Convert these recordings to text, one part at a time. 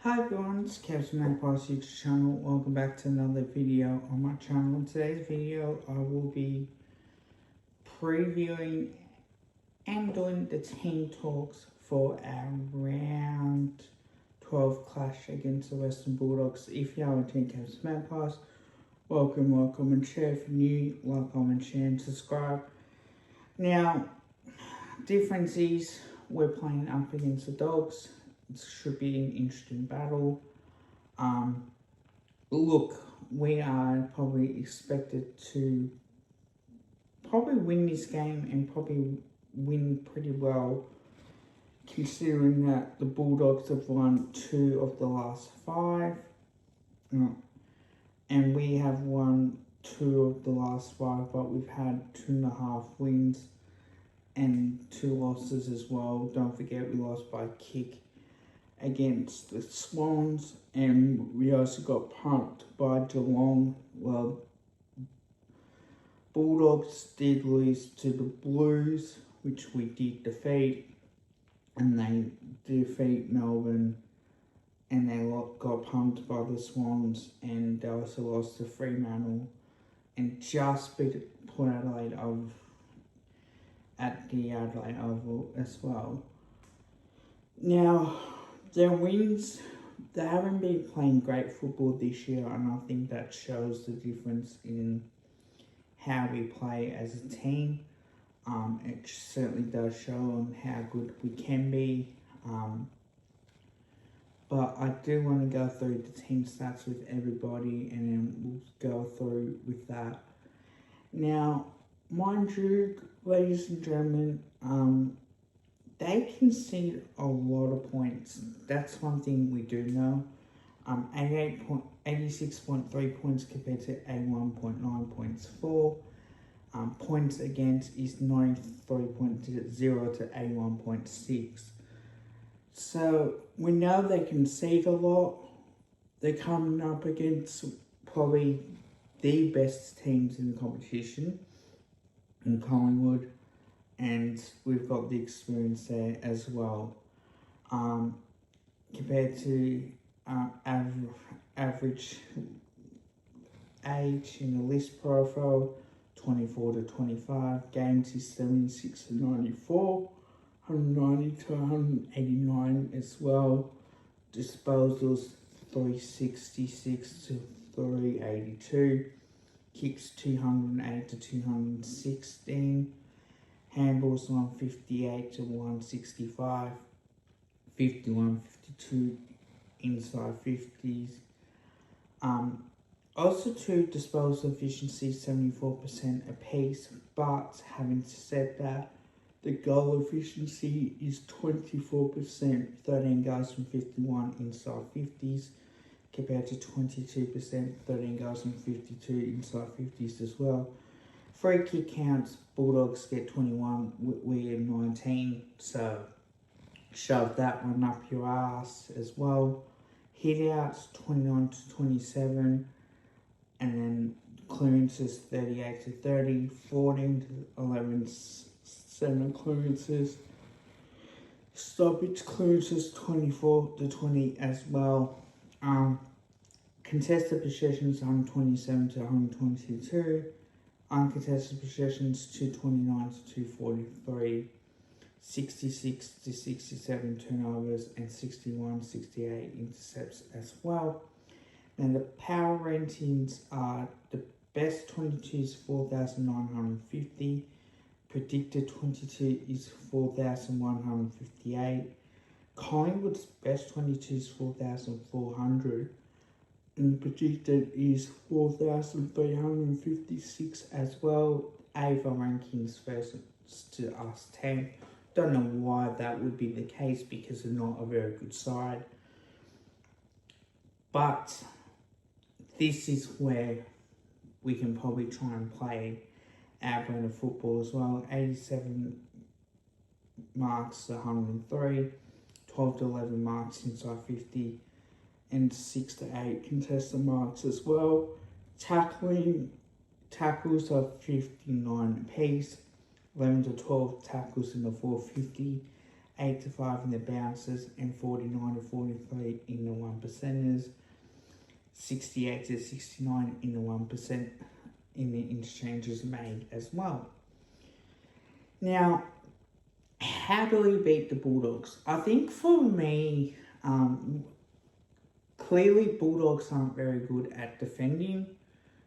Hi everyone, it's Captain Magpie's YouTube channel. Welcome back to another video on my channel. In today's video, I will be previewing and doing the team talks for our round 12 clash against the Western Bulldogs. If you are on Team Captain Magpies, welcome, and share. If you're new, like, comment, share, and subscribe. Now, difference is we're playing up against the Dogs. It should be an interesting battle. Look, we are probably expected to win this game and probably win pretty well, considering that the Bulldogs have won 2 of the last 5, and we have won 2 of the last 5, but we've had 2.5 wins and 2 losses as well. Don't forget we lost by a kick against the Swans, and we also got punked by Geelong. Well, Bulldogs did lose to the Blues, which we did defeat, and they defeat Melbourne, and they got punked by the Swans, and they also lost to Fremantle, and just beat Port Adelaide at the Adelaide Oval as well. Now, their wins, they haven't been playing great football this year, and I think that shows the difference in how we play as a team. It certainly does show on how good we can be. But I do want to go through the team stats with everybody, and then we'll go through with that. Now, mind you, ladies and gentlemen, they concede a lot of points. That's one thing we do know. 86.3 points compared to 81.9 points for. Points against is 93.0 to 81.6. So we know they concede a lot. They're coming up against probably the best teams in the competition in Collingwood, and we've got the experience there as well. Compared to average age in the list profile, 24 to 25, games is 76 to 94, 190 to 189 as well, disposals 366 to 382, kicks 208 to 216, handballs 158 to 165, 51, 52 inside 50s. Also to disposal efficiency 74% apiece, but having said that, the goal efficiency is 24%, 13 goals from 51 inside 50s, compared to 22%, 13 goals from 52 inside 50s as well. Free kick counts, Bulldogs get 21, we are 19, so shove that one up your ass as well. Hit outs 29 to 27, and then clearances 38 to 30, 14 to 11, 7 clearances. Stoppage clearances 24 to 20 as well. Contested possessions 127 to 122. Uncontested possessions 229 to 243. 66 to 67 turnovers, and 61 68 intercepts as well. Now the power ratings are the best 22 is 4,950, predicted 22 is 4,158, Collingwood's best 22 is 4,400, and predicted is 4,356 as well. AVA rankings versus to us 10. Don't know why that would be the case, because they're not a very good side. But this is where we can probably try and play our brand of football as well. 87 marks to 103, 12 to 11 marks inside 50, and 6 to 8 contested marks as well. Tackles are 59 apiece, 11 to 12 tackles in the 450, 8-5 in the bouncers, and 49-43 in the 1%ers, 68-69 in the 1% in the interchanges made as well. Now, how do we beat the Bulldogs? I think for me, clearly Bulldogs aren't very good at defending.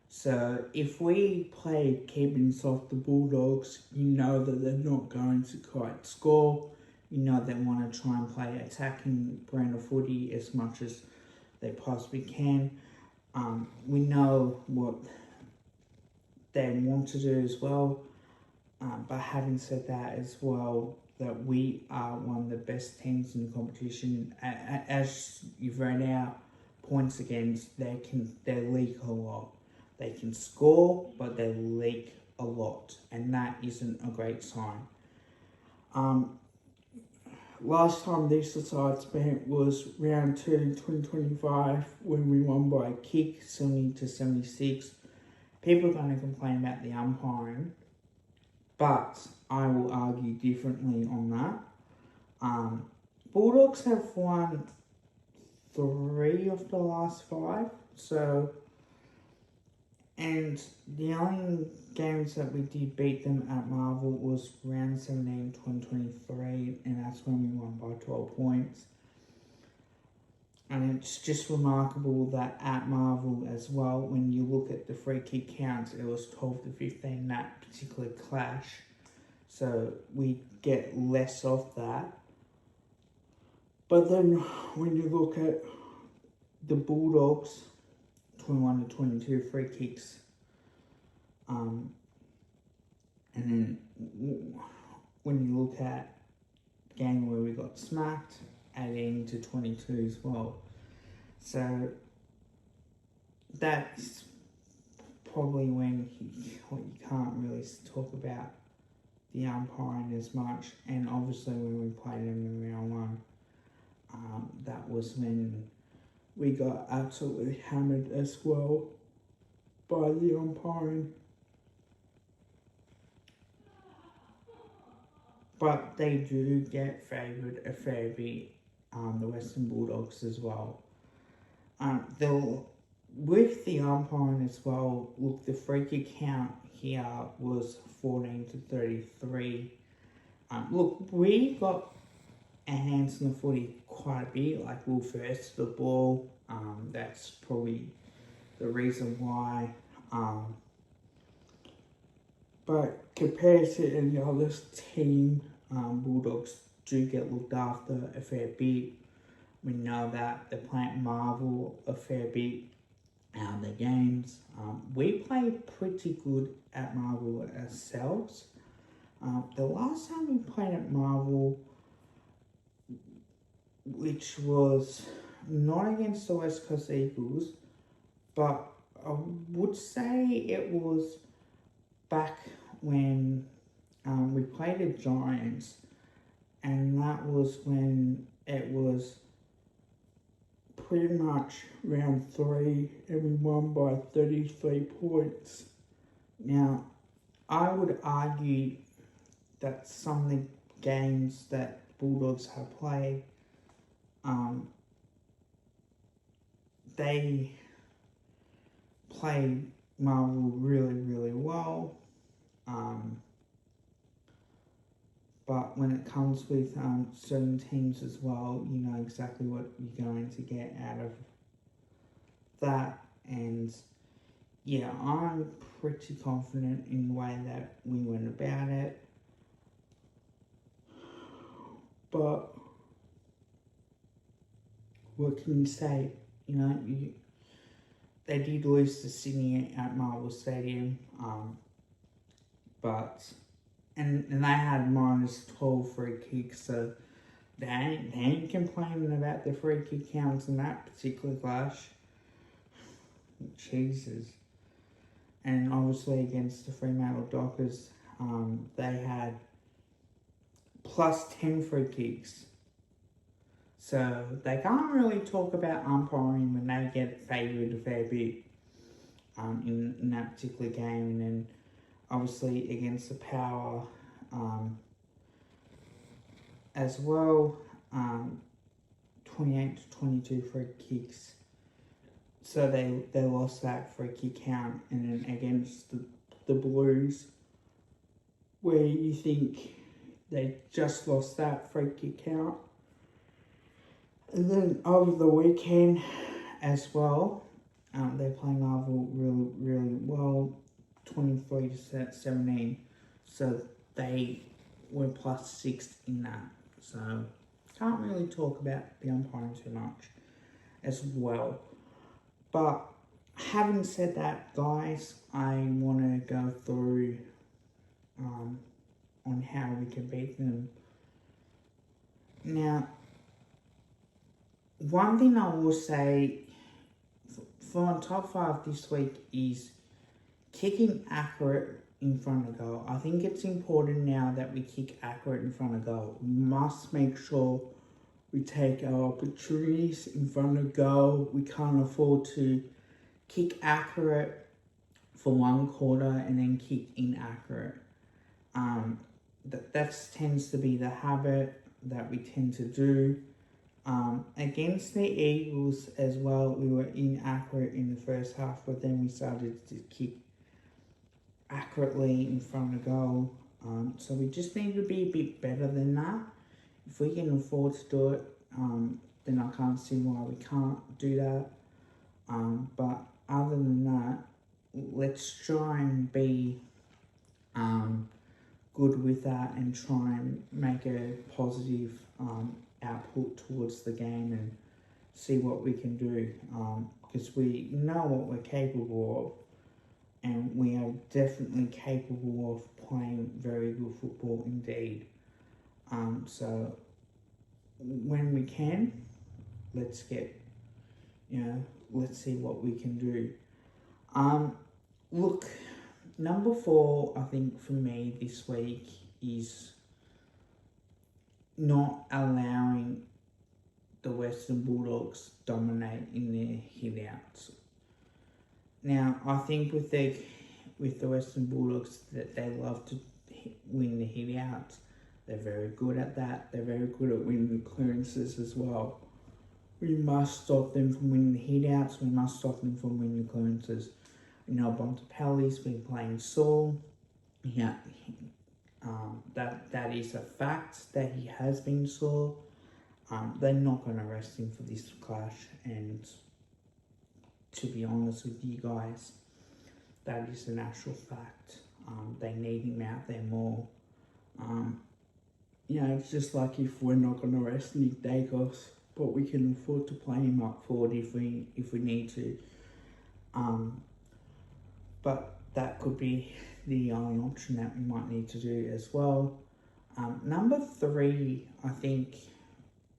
So if we play keeping soft the Bulldogs, you know that they're not going to quite score. You know they want to try and play attacking brand of footy as much as they possibly can. We know what they want to do as well. But having said that as well, that we are one of the best teams in the competition. As you've read out, points against, they leak a lot. They can score, but they leak a lot, and that isn't a great sign. Last time this sides met was round 2 2025 when we won by a kick 70-76. People are going to complain about the umpiring, but I will argue differently on that. Bulldogs have won 3 of the last 5, and the only games that we did beat them at Marvel was round 17 2023, and that's when we won by 12 points. And it's just remarkable that at Marvel as well, when you look at the free kick counts, it was 12-15 that particular clash. So we get less of that. But then when you look at the Bulldogs, 21-22 free kicks, and then when you look at the game where we got smacked, 18-22 as well. So that's probably when you can't really talk about the umpiring as much. And obviously when we played them in round 1, that was when we got absolutely hammered as well by the umpiring. But they do get favoured a fair bit, the Western Bulldogs as well. With the umpiring as well, look, the free kick count here was 14-33. Look, we got our hands on the footy quite a bit, like we were first to the ball. That's probably the reason why. But compared to any other team, Bulldogs do get looked after a fair bit. We know that they play at Marvel a fair bit out of their games. We play pretty good at Marvel ourselves. The last time we played at Marvel, which was not against the West Coast Eagles, but I would say it was back when we played the Giants, and that was when it was pretty much round 3 and we won by 33 points. Now, I would argue that some of the games that Bulldogs have played, they play Marvel really, really well. But when it comes with certain teams as well, you know exactly what you're going to get out of that. And yeah, I'm pretty confident in the way that we went about it. But what can you say? You know, they did lose to Sydney at Marvel Stadium, and they had minus 12 free kicks, so they ain't complaining about the free kick counts in that particular clash. Jesus. And obviously against the Fremantle Dockers, they had plus 10 free kicks. So they can't really talk about umpiring when they get favoured a fair bit in that particular game. And then obviously against the Power, as well, 28 to 22 free kicks. So they lost that free kick count, and then against the Blues, where you think they just lost that free kick count. And then over the weekend as well, they're playing Arsenal really well, 23 to 17. So they were +6 in that. So can't really talk about the umpiring too much as well. But having said that, guys, I want to go through on how we can beat them. Now, one thing I will say for my top 5 this week is kicking accurate in front of goal. I think it's important now that we kick accurate in front of goal. We must make sure we take our opportunities in front of goal. We can't afford to kick accurate for 1 quarter and then kick inaccurate. That tends to be the habit that we tend to do. Against the Eagles as well, we were inaccurate in the first half, but then we started to kick accurately in front of goal. So we just need to be a bit better than that. If we can afford to do it, then I can't see why we can't do that. But other than that, let's try and be good with that and try and make a positive output towards the game and see what we can do, because we know what we're capable of, and we are definitely capable of playing very good football indeed. So when we can, let's see what we can do. Look, number 4, I think for me this week is not allowing the Western Bulldogs dominate in their hit-outs. Now, I think with the Western Bulldogs, that they love to win the hit-outs. They're very good at that. They're very good at winning the clearances as well. We must stop them from winning the hit-outs. We must stop them from winning the clearances. You know, Bontempelli's been playing Saul. Yeah, that is a fact that he has been sore. They're not going to rest him for this clash, and to be honest with you guys, that is an actual fact. They need him out there more. It's just like if we're not going to rest Nick Dacos, but we can afford to play him up forward if we need to. But that could be the only option that we might need to do as well. Number 3, I think,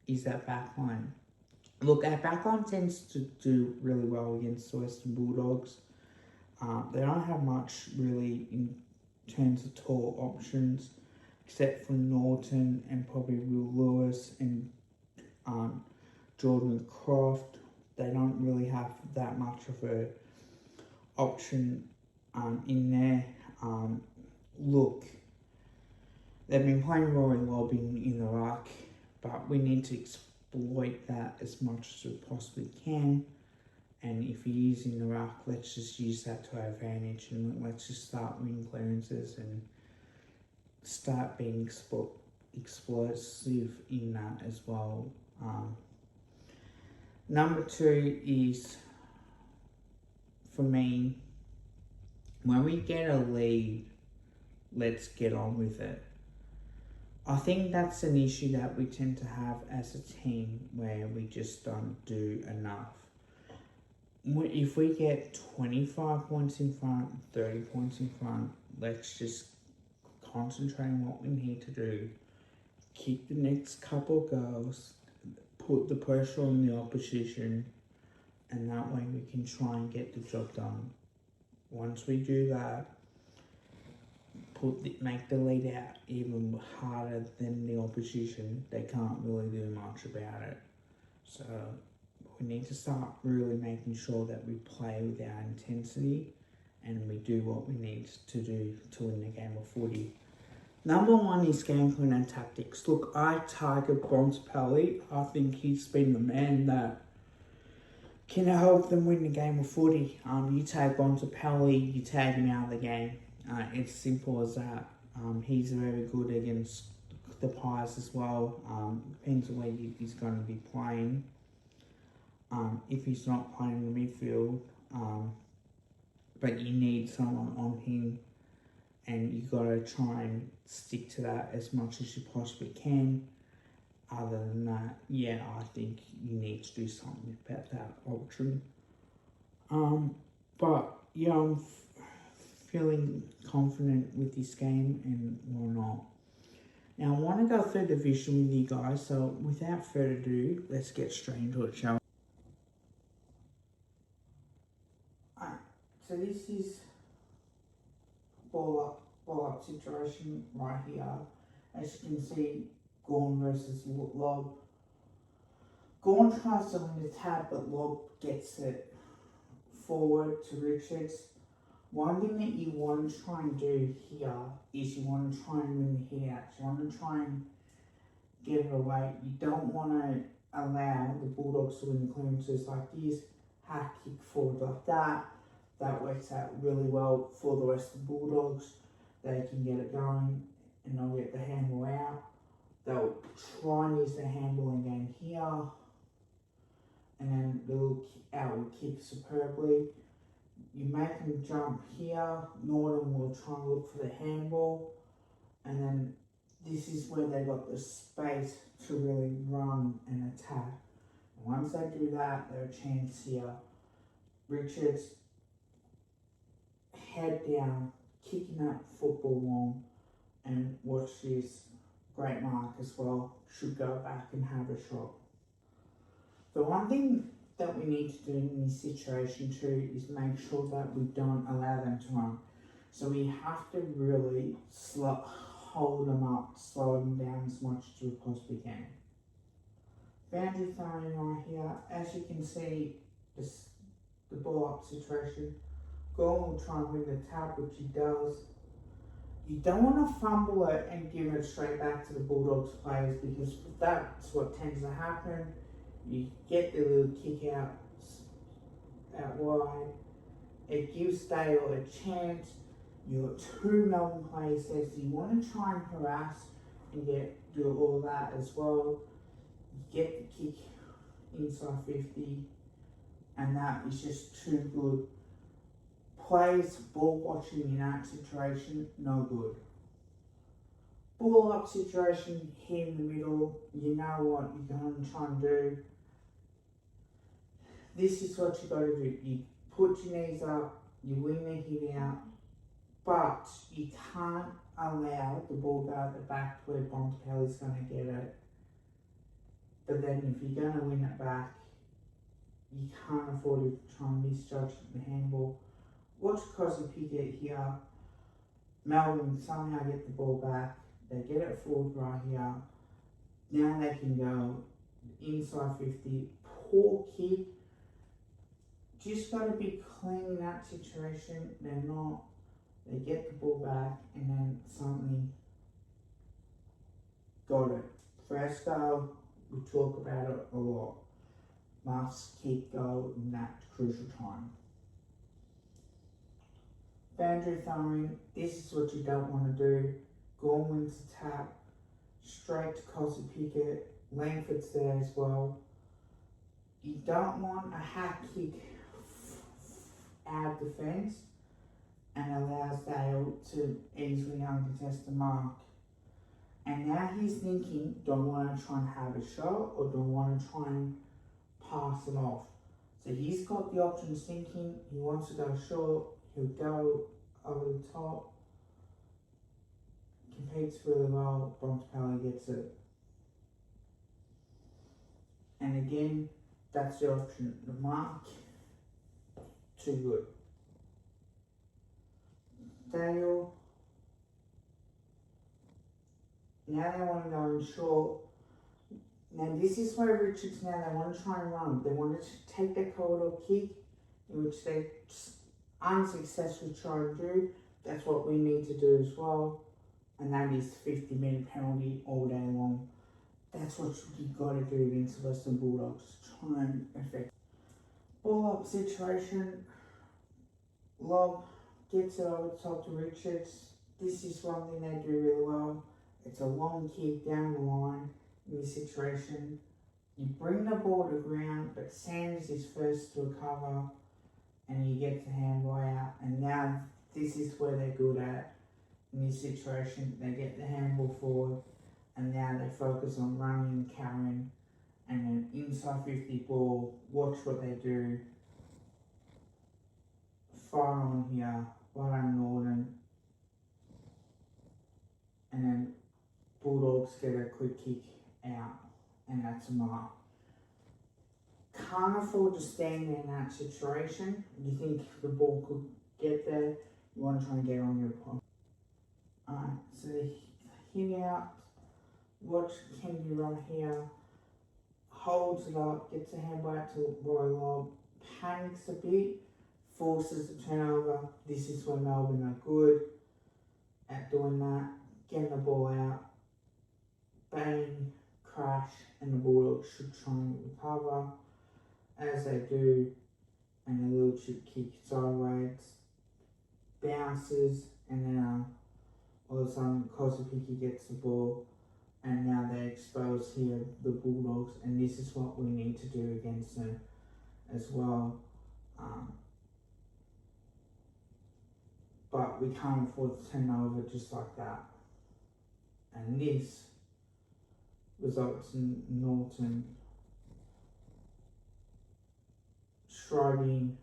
is our backline. Look, our backline tends to do really well against the Western Bulldogs. They don't have much really in terms of tall options, except for Norton and probably Will Lewis and Jordan Croft. They don't really have that much of a option in there. Look, they've been playing Rory Lobbing in the ruck, but we need to exploit that as much as we possibly can. And if he is in the ruck, let's just use that to our advantage, and let's just start winning clearances and start being explosive in that as well. Number 2 is, for me, when we get a lead, let's get on with it. I think that's an issue that we tend to have as a team, where we just don't do enough. If we get 25 points in front, 30 points in front, let's just concentrate on what we need to do. Kick the next couple of goals, put the pressure on the opposition, and that way we can try and get the job done. Once we do that, make the lead out even harder than the opposition. They can't really do much about it. So we need to start really making sure that we play with our intensity and we do what we need to do to win the game of footy. Number one is game plan and tactics. Look, I target Bontempelli. I think he's been the man that can help them win the game of footy. You take Bontempelli, you take him out of the game. It's simple as that. He's very good against the Pies as well. Depends on where he's going to be playing. If he's not playing in the midfield, but you need someone on him, and you got to try and stick to that as much as you possibly can. Other than that, yeah, I think you need to do something about that option. But yeah, I'm feeling confident with this game, and why not? Now, I want to go through the vision with you guys, so without further ado, let's get straight into it, shall we? Alright, so this is ball up situation right here. As you can see, Gorn versus Lob. Gorn tries to win the tab, but Lob gets it forward to Richards. One thing that you want to try and do here is you want to try and win the hit out. You want to try and get it away. You don't want to allow the Bulldogs to win the clearances like this. Hack kick forward like that. That works out really well for the Western Bulldogs. They can get it going and they'll get the handle out. They'll try and use the handle again here. And then they'll outward kick superbly. You make them jump here. Norton will try and look for the handball. And then this is where they got the space to really run and attack. And once they do that, they're a chance here. Richards, head down, kicking that football long, and watch this great mark as well. Should go back and have a shot. The one thing that we need to do in this situation too is make sure that we don't allow them to run. So we have to really hold them up, slow them down as much as we possibly can. Boundary throwing right here. As you can see, the ball up situation. Gorn will try and win the tap, which he does. You don't want to fumble it and give it straight back to the Bulldogs players, because that's what tends to happen. You get the little kick out wide. It gives Dale a chance. You've got two Melbourne players there, so you want to try and harass and do all that as well. You get the kick inside 50, and that is just too good. Players ball watching in that situation, no good. Ball up situation, hit in the middle, you know what you're going to try and do. This is what you got to do. You put your knees up, you win the hit out, but you can't allow the ball go at the back to where Bontempelli's going to get it. But then if you're going to win it back, you can't afford to try and misjudge the handball. Watch Cosy Pickett here. Melbourne somehow get the ball back. They get it forward right here. Now they can go inside 50. Poor kick. Just got to be clean in that situation. They're not. They get the ball back and then suddenly got it. First goal, we talk about it a lot. Must kick goal in that crucial time. Boundary throwing, this is what you don't want to do. Gorn wins the tap, straight to Cosy Pickett. Langford's there as well. You don't want a hack kick out of defence and allows Dale to easily uncontest the mark. And now he's thinking, do I want to try and have a shot or do I want to try and pass it off? So he's got the options thinking, he wants to go short, he'll go over the top, competes really well, Bontempelli gets it. And again, that's the option. The mark, too good. Dale, now they want to go in short. Now this is where Richards, now they want to try and run. They want to take that corridor kick, in which they unsuccessfully try and do. That's what we need to do as well. and that is 50-minute penalty all day long. That's what you got to do against the Western Bulldogs. Try and affect. Ball up situation. Lob gets it over the top to Richards. This is one thing they do really well. It's a long kick down the line in this situation. You bring the ball to ground, but Sanders is first to recover, and you get the handball out. And now this is where they're good at. In this situation, they get the handball forward, and now they focus on running and carrying. And an inside 50 ball, watch what they do. Fire on here, well done Norton. And then Bulldogs get a quick kick out, and that's a mark. Can't afford to stand in that situation. You think the ball could get there, you want to try and get on your opponent. Alright, so they hit out, watch Kennedy run here, holds it up, gets a handball out to Roy Lobb, panics a bit, forces the turnover. This is where Melbourne are good at doing that, getting the ball out, bang, crash, and the Bulldogs should try and recover. As they do, and a little chip kick sideways, bounces, and then all of a sudden Kosopiki gets the ball, and now they expose here the Bulldogs, and this is what we need to do against them as well. But we can't afford to turn over just like that. And this results in Norton shrugging,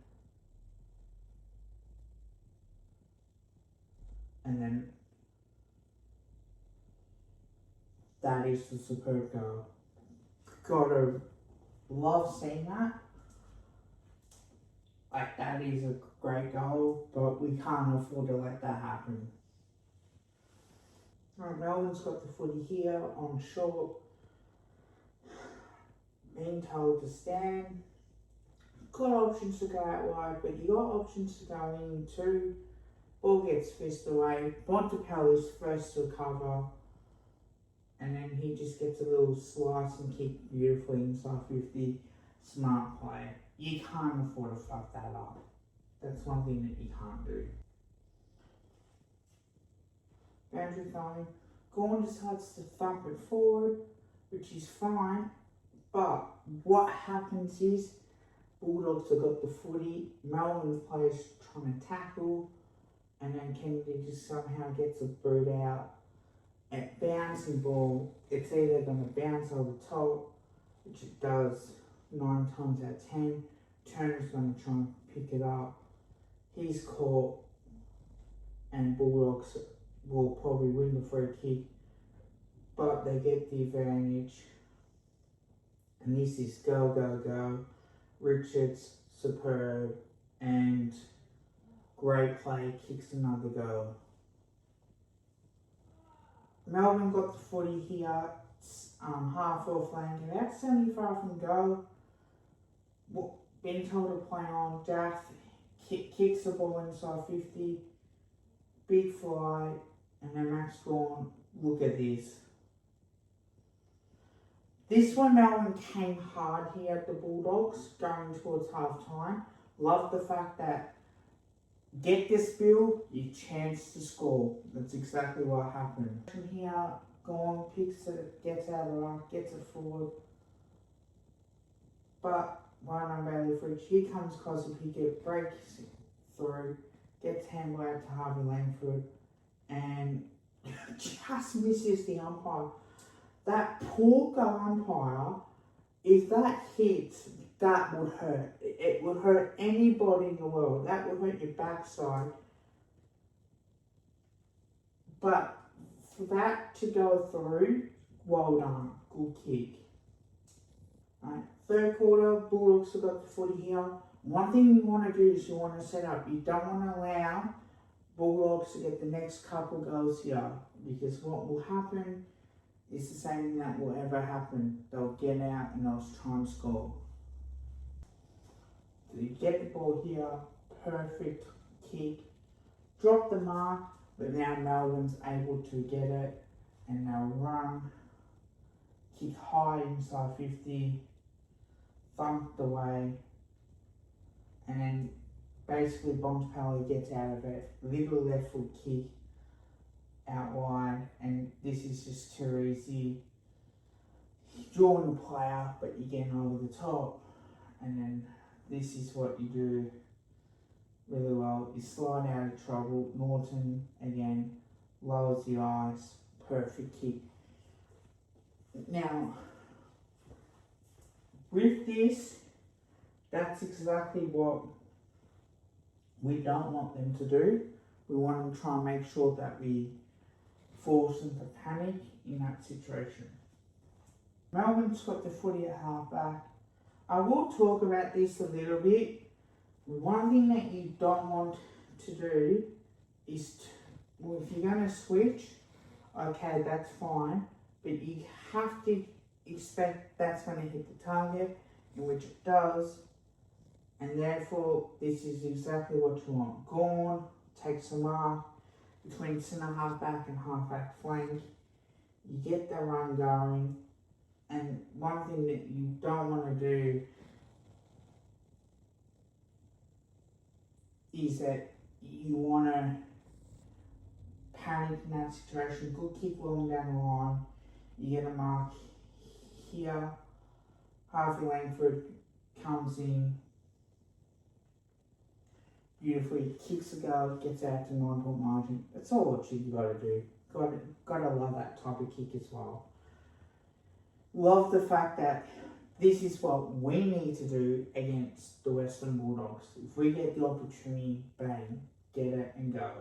and then that is the superb goal. Gotta love seeing that. Like, that is a great goal, but we can't afford to let that happen. Alright, Melbourne's got the footy here on short. Being told to stand. Got options to go out wide, but you got options to go in too. Ball gets fist away. Bontempelli is first to recover, and then he just gets a little slice and kick beautifully inside 50. Smart play. You can't afford to fuck that up. That's one thing that you can't do. Boundary going. Gawn decides to thump it forward, which is fine, but what happens is Bulldogs have got the footy, Melbourne players trying to tackle, and then Kennedy just somehow gets a boot out. At bouncing ball, it's either going to bounce over the top, which it does 9 times out of 10. Turner's going to try and pick it up. He's caught, and Bulldogs will probably win the free kick, but they get the advantage. And this is go, go, go. Richards, superb, and great play, kicks another goal. Melbourne got the footy here, half off flank, about 75 from goal. Being told to play on, Jaff kicks the ball inside 50, big fly, and then Max Gawn, look at this. This one, Melbourne came hard here at the Bulldogs, going towards half time. Love the fact that get this bill, you chance to score. That's exactly what happened. From here, Gawn picks it, gets out of the ruck, gets it forward. But one on Bailey Fridge, here comes Kosopiki, breaks through, gets handball out to Harvey Langford, and just misses the umpire. That poor umpire, if that hits, that would hurt. It would hurt anybody in the world. That would hurt your backside. But for that to go through, well done. Good kick. Right, third quarter, Bulldogs have got the footy here. One thing you want to do is you want to set up. You don't want to allow Bulldogs to get the next couple goals here, because what will happen is the same thing that will ever happen. They'll get out and they'll try and score. So you get the ball here, perfect kick, drop the mark. But now Melbourne's able to get it and they'll run, kick high inside 50, thumped away, and then basically Bontempelli gets out of it, little left foot kick out wide, and this is just too easy. Drawing the player, but you're getting over the top, and then this is what you do really well. You slide out of trouble. Norton again lowers the ice, perfect kick. Now with this, that's exactly what we don't want them to do. We want them to try and make sure that we force them to panic in that situation. Melbourne's got the footy at halfback. I will talk about this a little bit. One thing that you don't want to do is, well, if you're going to switch, okay, that's fine, but you have to expect that's going to hit the target, in which it does, and therefore this is exactly what you want. Gorn takes a mark between centre halfback and halfback flank. You get the run going. And one thing that you don't want to do is that you want to panic in that situation. Good kick long down the line. You get a mark here. Harvey Langford comes in beautifully, kicks the goal, gets out to 9-point margin. That's all what you got to do. Got to love that type of kick as well. Love the fact that this is what we need to do against the Western Bulldogs. If we get the opportunity, bang, get it and go.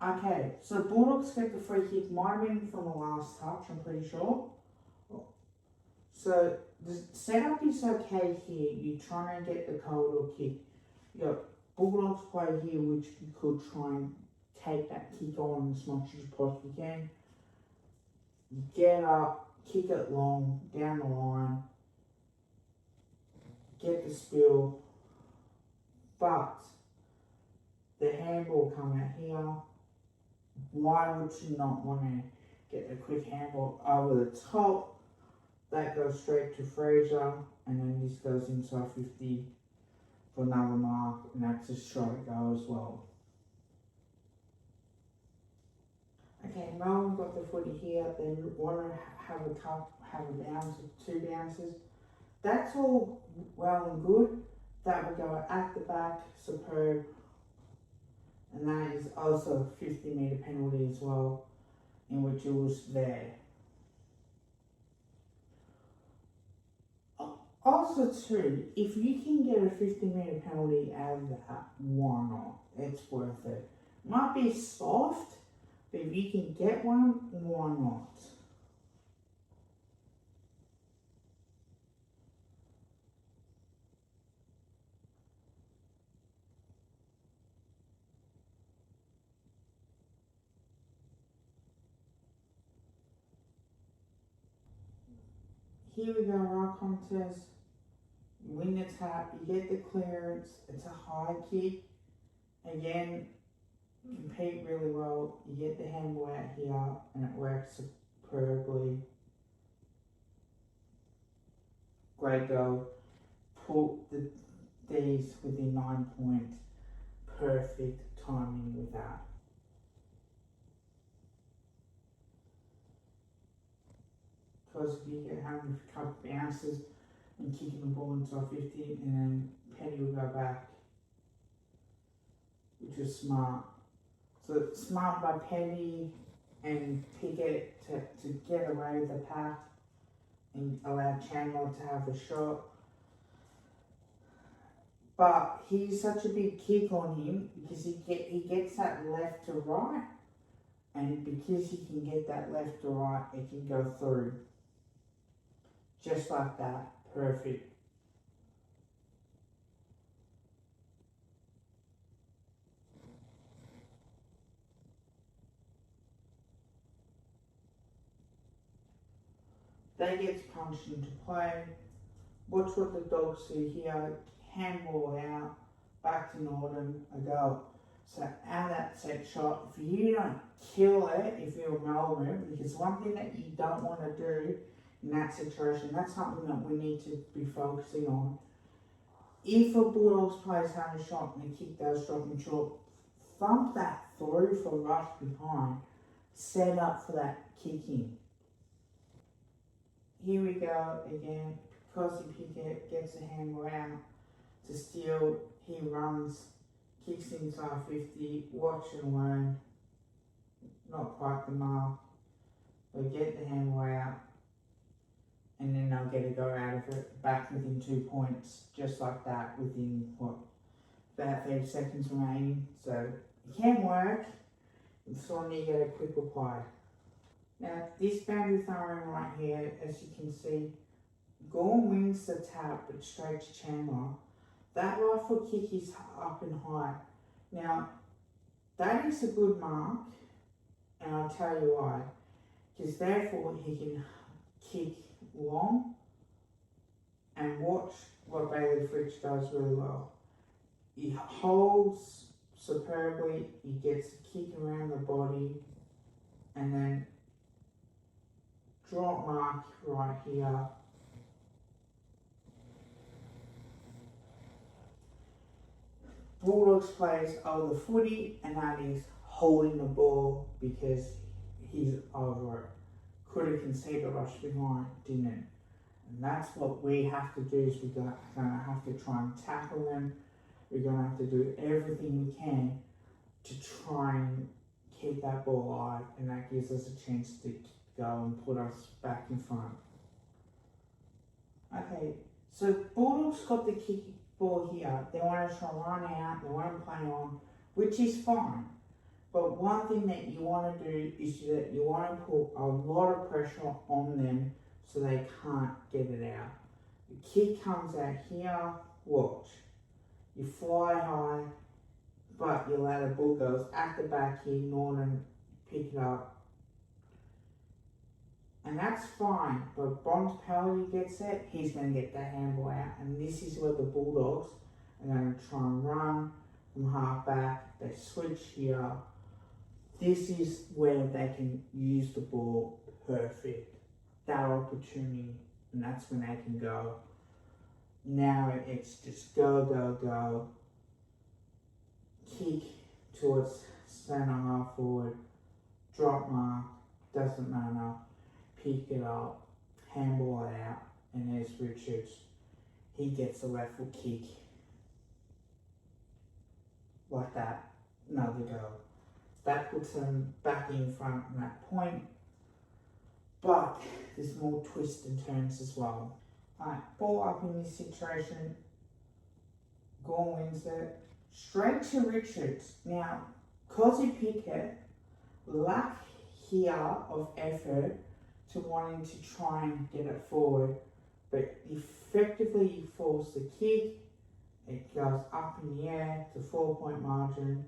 Okay, so Bulldogs get the free kick. Might have been from the last touch, I'm pretty sure. So the setup is okay here. You're trying to get the corridor kick. You got Bulldogs play here, which you could try and take that kick on as much as you possibly can. You get up, kick it long, down the line, get the spill, but the handball come out here. Why would you not want to get the quick handball over the top? That goes straight to Fraser, and then this goes inside 50 for another mark, and that's a shot go as well. Okay, Melbourne got the footy here. They want to have a bounce of 2 bounces. That's all well and good. That would go at the back, superb. And that is also a 50-metre penalty as well, in which it was there. Also too, if you can get a 50-metre penalty out of that, why not? It's worth it. Might be soft, but if you can get one, why not? Here we go, right contest. You win the tap, you get the clearance, it's a high kick. Again, compete really well. You get the handball out here and it works superbly. Great goal. Put these within 9 points. Perfect timing with that. Because if you get having a couple of bounces and kicking the ball inside 50, and then Petty will go back, which is smart. So it's smart by Petty and Pickett to get away with the pack and allow Chandler to have a shot. But he's such a big kick on him because he gets that left to right, and because he can get that left to right, it can go through. Just like that. Perfect. That gets punched into play. Watch what the Dogs do here. Handball out. Back to Norton. A goal. So out of that set shot, if you don't kill it, if you're Melbourne, because one thing that you don't want to do in that situation, that's something that we need to be focusing on. If a Bulldogs player's having a shot and the kick does drop in short, thump that through for rush behind, set up for that kicking. Here we go again. Cosy Pickett gets a handball out to steal. He runs, kicks inside 50. Watch and learn. Not quite the mark. They get the handball out, and then they'll get a go out of it. Back within 2 points, just like that. Within what, about 30 seconds remaining. So it can work. It's only you get a quick reply. Now, this boundary throwing right here, as you can see, Gorn wins the tap, but straight to Chandler. That rifle kick is up and high. Now, that is a good mark, and I'll tell you why. Because therefore, he can kick long, and watch what Bailey Fritsch does really well. He holds superbly, he gets a kick around the body, and then drop mark right here. Bulldogs players owe the footy, and that is holding the ball because he's over it. Could have conceded a rush behind, didn't. And that's what we have to do, is we're going to have to try and tackle them. We're going to have to do everything we can to try and keep that ball alive, and that gives us a chance to go and put us back in front. Okay, so Bulldogs got the kick ball here. They want to try and run out, they want to play on, which is fine. But one thing that you want to do is that you want to put a lot of pressure on them so they can't get it out. The kick comes out here, watch. You fly high, but you let the ball goes at the back here, Norton pick it up. And that's fine, but Bontempelli gets it, he's going to get that handball out. And this is where the Bulldogs are going to try and run from half back. They switch here. This is where they can use the ball perfect. That opportunity, and that's when they can go. Now it's just go, go, go. Kick towards centre half forward. Drop mark, doesn't matter. Pick it up, handball it out, and there's Richards. He gets a left foot kick. Like that. Another go. That puts them back in front at that point. But there's more twists and turns as well. Alright, ball up in this situation. Gorn wins it. Straight to Richards. Now, Cosy Pickett, lack here of effort to wanting to try and get it forward, but effectively he forced the kick. It goes up in the air to 4-point margin.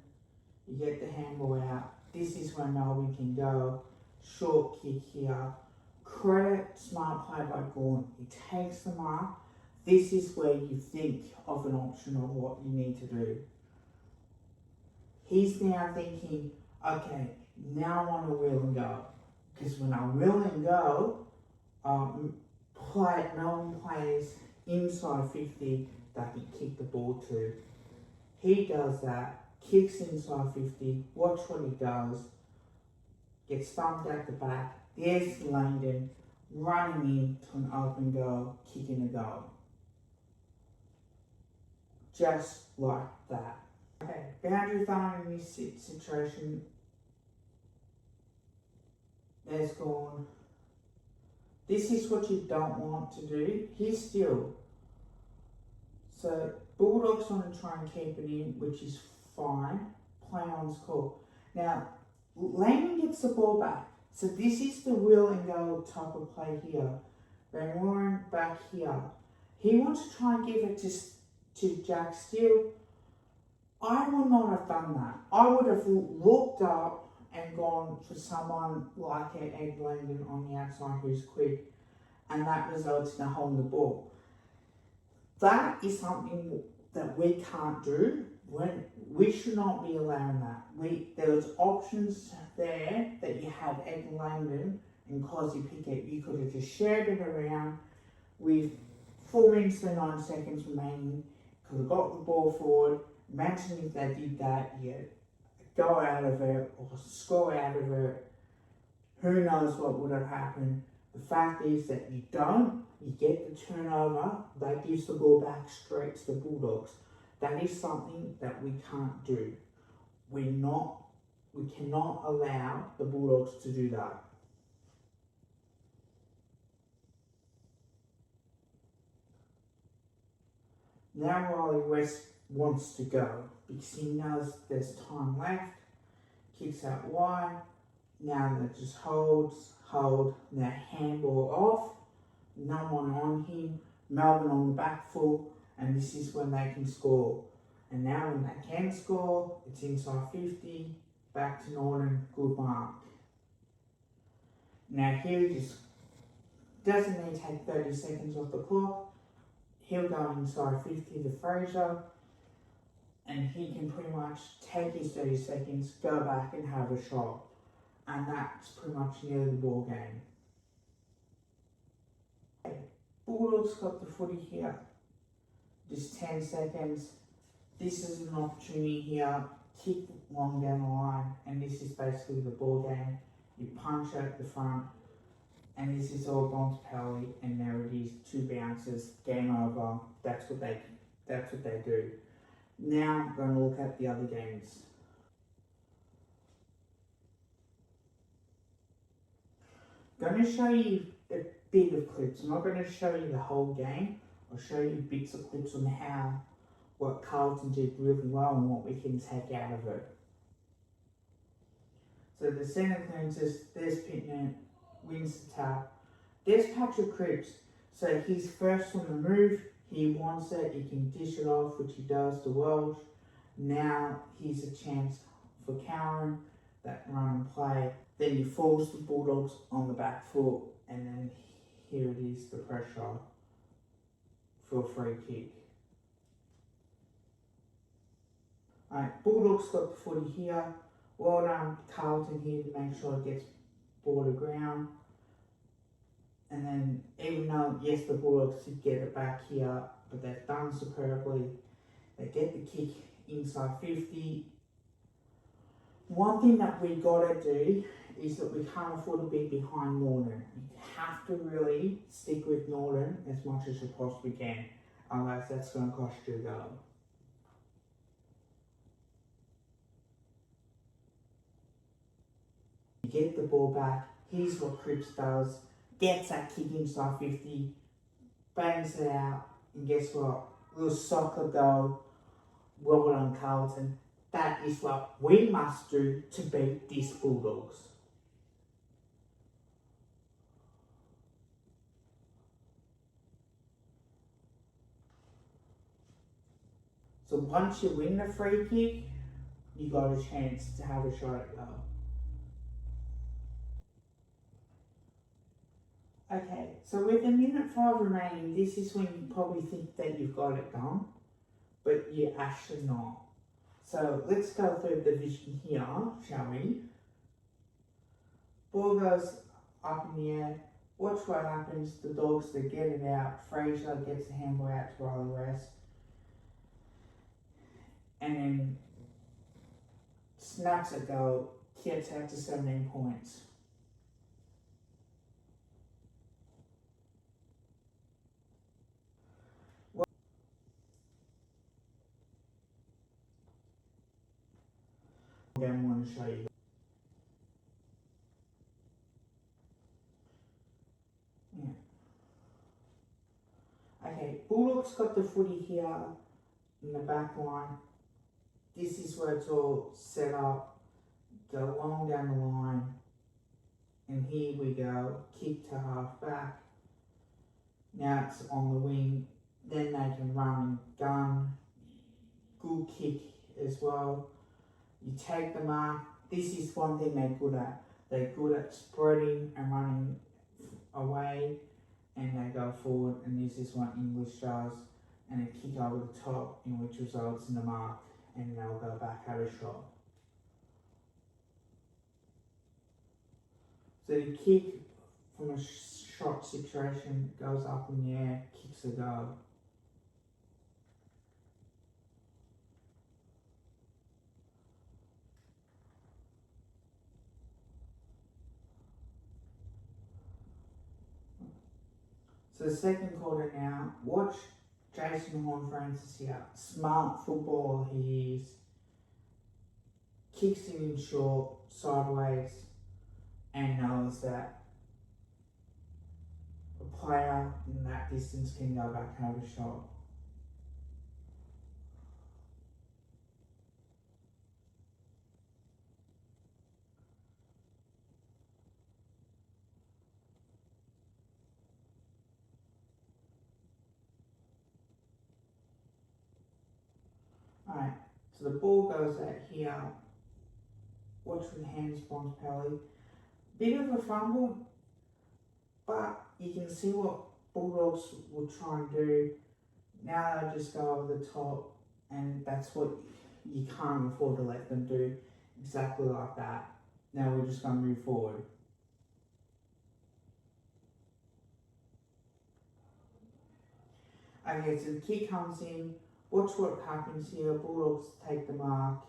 You get the handball out. This is where Melbourne can go. Short kick here. Credit smart play by Gorn. He takes the mark. This is where you think of an option of what you need to do. He's now thinking, okay, now I want to wheel and go. Because when I wheel and go, Melbourne players inside 50 that can kick the ball to. He does that. Kicks inside 50, watch what he does, gets thumped out the back, there's Langdon running into an open goal, kicking a goal. Just like that. Okay, boundary throwing in this situation, there's Gorn. This is what you don't want to do. He's still. So Bulldogs want to try and keep it in, which is fine. Play on's cool. Now, Langdon gets the ball back. So this is the wheel and go type of play here. Van Warren back here. He wants to try and give it to Jack Steele. I would not have done that. I would have looked up and gone for someone like Ed Langdon on the outside who's quick, and that results in a holding the ball. That is something that we can't do. When we should not be allowing that. There was options there that you had Ed Langdon and Cosy Pickett. You could have just shared it around with 4 minutes and 9 seconds remaining. Could have got the ball forward. Imagine if they did that, you go out of it or score out of it. Who knows what would have happened. The fact is that you don't. You get the turnover. That gives the ball back straight to the Bulldogs. That is something that we can't do. We cannot allow the Bulldogs to do that. Now Riley West wants to go because he knows there's time left. Kicks out wide. Now that just hold. Now handball off. No one on him. Melbourne on the back foot. And this is when they can score. And now when they can score, it's inside 50. Back to Norton. Good mark. Now here he just doesn't need to take 30 seconds off the clock. He'll go inside 50 to Fraser, and he can pretty much take his 30 seconds, go back and have a shot. And that's pretty much nearly the ball game. Bulldogs got the footy here. Just 10 seconds. This is an opportunity here. Kick long down the line, and this is basically the ball game. You punch at the front. And this is all gone to Pelly, and there it is, 2 bounces, game over. That's what they do. Now I'm going to look at the other games. I'm going to show you a bit of clips. I'm not going to show you the whole game. I'll show you bits of clips on what Carlton did really well and what we can take out of it. So the centre clearances, there's Pittman, wins the tap. There's Patrick Cripps. So he's first on the move. He wants it. He can dish it off, which he does to Welsh. Now here's a chance for Cowan, that run and play. Then he falls the Bulldogs on the back foot, and then here it is, the pressure for a free kick. Alright, Bulldogs got the footy here. Well done, Carlton here to make sure it gets ball to ground. And then, even though, yes, the Bulldogs did get it back here, but they've done superbly. They get the kick inside 50. One thing that we got to do is that we can't afford to be behind Norton. You have to really stick with Norton as much as you possibly can. Otherwise, that's going to cost you a goal. You get the ball back. Here's what Cripps does. Gets that kick inside 50. Bangs it out. And guess what? Little soccer goal. Well done, Carlton. That is what we must do to beat these Bulldogs. So once you win the free kick, you got a chance to have a shot at goal. Okay, so with a minute 5 remaining, this is when you probably think that you've got it done, but you're actually not. So let's go through the division here, shall we? Ball goes up in the air. Watch what happens. The Dogs, they get it out. Fraser gets the handball out to Riley West. And then snaps a goal, gets out to 17 points. I want to show you. Yeah. Okay, Bulldogs got the footy here in the back line. This is where it's all set up. Go long down the line. And here we go. Kick to half back. Now it's on the wing. Then they can run and gun. Good kick as well. You take the mark. This is one thing they're good at. They're good at spreading and running away, and they go forward. And this is what English does. and a kick over the top, in which results in a mark, and they'll go back, have a shot. So the kick from a shot situation goes up in the air, kicks a goal. So the second quarter now, watch Jason Horn-Francis here. Smart footballer he is. Kicks it in short, sideways, and knows that a player in that distance can go back and have a shot. Alright, so the ball goes out here. Watch with hands, Bontempelli. Bit of a fumble, but you can see what Bulldogs will try and do. Now they just go over the top, and that's what you can't afford to let them do, exactly like that. Now we're just going to move forward. Okay, so the kick comes in. Watch what happens here. Bulldogs take the mark,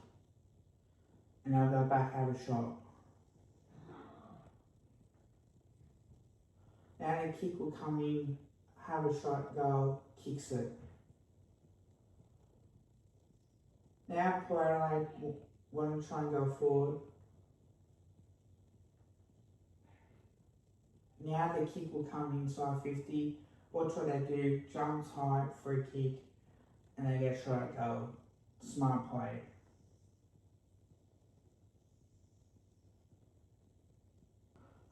and they'll go back, have a shot. Now the kick will come in, have a shot, go, kicks it. Now Poirot want to try and go forward. Now the kick will come inside 50. Watch what they do, jumps high, free kick, and they get shot at goal. Smart play.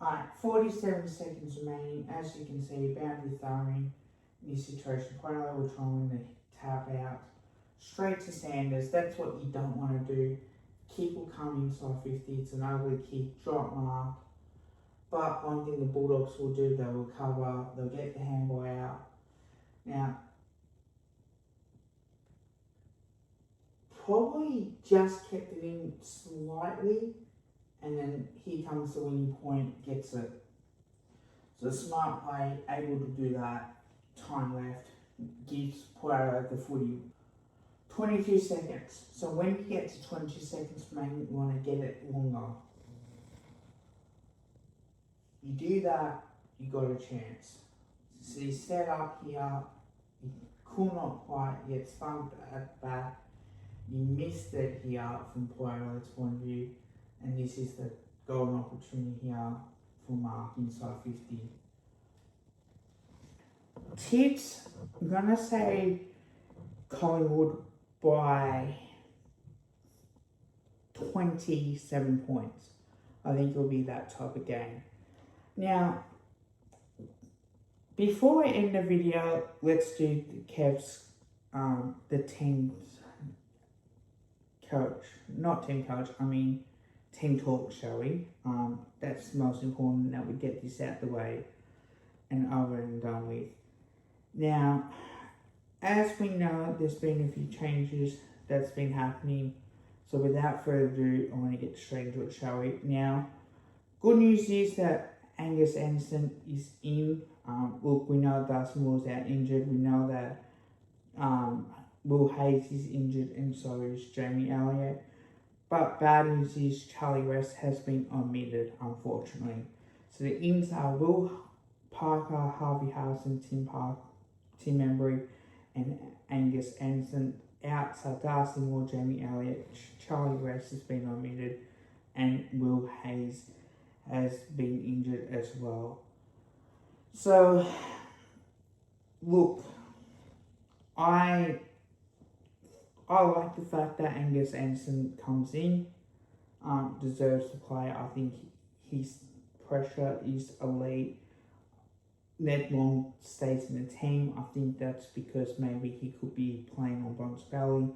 Alright, 47 seconds remaining. As you can see, boundary throwing in this situation. Poirot will try and win the tap out. Straight to Sanders. That's what you don't want to do. Kick will come inside 50. It's an ugly kick, drop mark. But one thing the Bulldogs will do, they will cover, they'll get the handball out. Now, probably just kept it in slightly, and then here comes the winning point, gets it. So smart play, able to do that. Time left, gives Poirot the footy. 22 seconds. So when you get to 22 seconds remaining, you want to get it longer. You do that, you got a chance. So you set up here, you could not quite, you get thumped at the back. You missed it here from Poirot's point of view, and this is the golden opportunity here for mark inside 50. Tips, I'm gonna say Collingwood by 27 points. I think it'll be that type of game. Now, before I end the video, let's do the Kev's, the team's coach, not team coach, I mean team talk, shall we? That's most important that we get this out the way and over and done with. Now, as we know, there's been a few changes that's been happening. So without further ado, I want to get straight into it, shall we? Now, good news is that Angus Anderson is in. Look, we know Darcy Moore's out injured. We know that Will Hayes is injured, and so is Jamie Elliott. But bad news is Charlie West has been omitted, unfortunately. So the ins are Will Parker, Harvey Harrison, Tim Embry, and Angus Anderson out. So Darcy Moore, Jamie Elliott, Charlie West has been omitted, and Will Hayes has been injured as well. So, look, I like the fact that Angus Anderson comes in, deserves to play. I think his pressure is elite. Ned Long stays in the team. I think that's because maybe he could be playing on Bontempelli.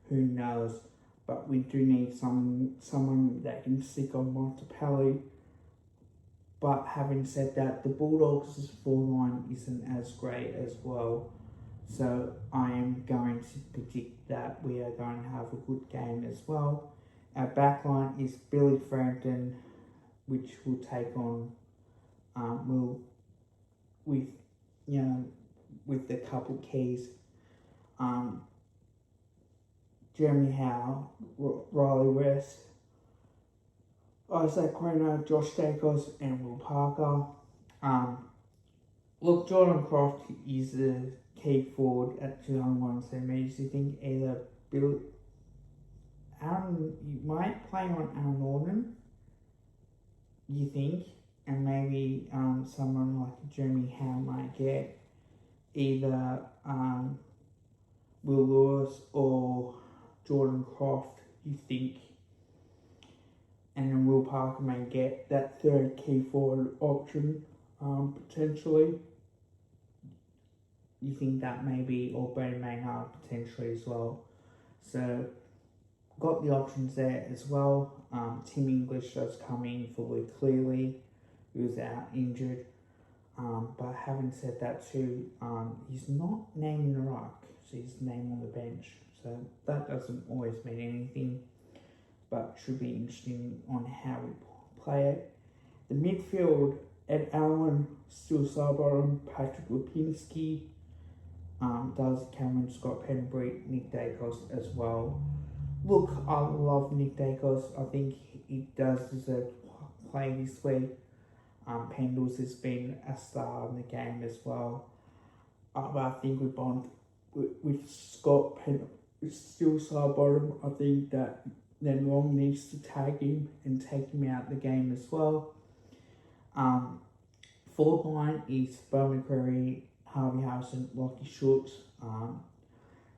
Who knows? But we do need someone that can stick on Bontempelli. But having said that, the Bulldogs' forward line isn't as great as well. So I am going to predict that we are going to have a good game as well. Our backline is Billy Frampton, which will take on with with the couple keys. Jeremy Howe, Riley West, Isaac Quino, Josh Dacos, and Will Parker. Look, Jordan Croft is the key forward at 201 centimetres. You think either you might play on Aaron Norton, you think, and maybe someone like Jeremy Howe might get either Will Lewis or Jordan Croft, you think, and then Will Parker may get that third key forward option potentially. You think that maybe, or Brady Maynard potentially as well. So got the options there as well. Tim English does come in fully clearly. He was out injured. But having said that too, he's not named in the ruck, so he's named on the bench. So that doesn't always mean anything, but should be interesting on how we play it. The midfield, Ed Allen, still Sarbottom, Patrick Lipinski, does Cameron, Scott Penbury, Nick Dacos as well. Look, I love Nick Dacos. I think he does deserve to play this week. Pendles has been a star in the game as well. But I think with Scott Penbury, still Sarbottom, I think that then Long needs to tag him and take him out of the game as well. Forward line is Bo McCreary, Harvey Harrison, Lockie Schultz,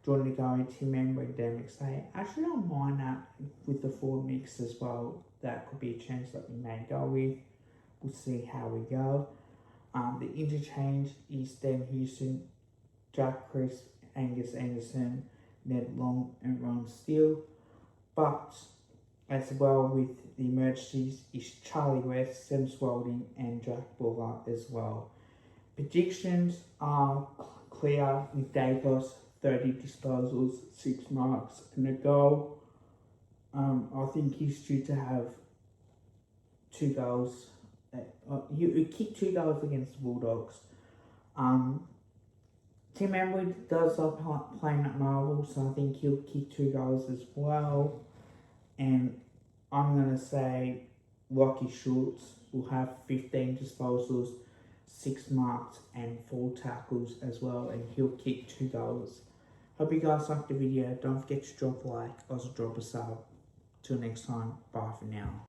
Jordan Negari, Tim Embry, Dan McStay. Actually, I don't mind that with the forward mix as well. That could be a chance that we may go with. We'll see how we go. The interchange is Dan Houston, Jack Chris, Angus Anderson, Ned Long, and Ron Steele. But as well with the emergencies is Charlie West, Sam Spalding, and Jack Buller as well. Predictions are clear with Dacos, 30 disposals, 6 marks, and a goal. I think he's due to have 2 goals. He kicked 2 goals against the Bulldogs. Tim Embry does love playing at Marvel, so I think he'll kick 2 goals as well. And I'm going to say Lockie Schultz will have 15 disposals, 6 marks, and 4 tackles as well, and he'll kick 2 goals. Hope you guys liked the video. Don't forget to drop a like, also drop a sub. Till next time, bye for now.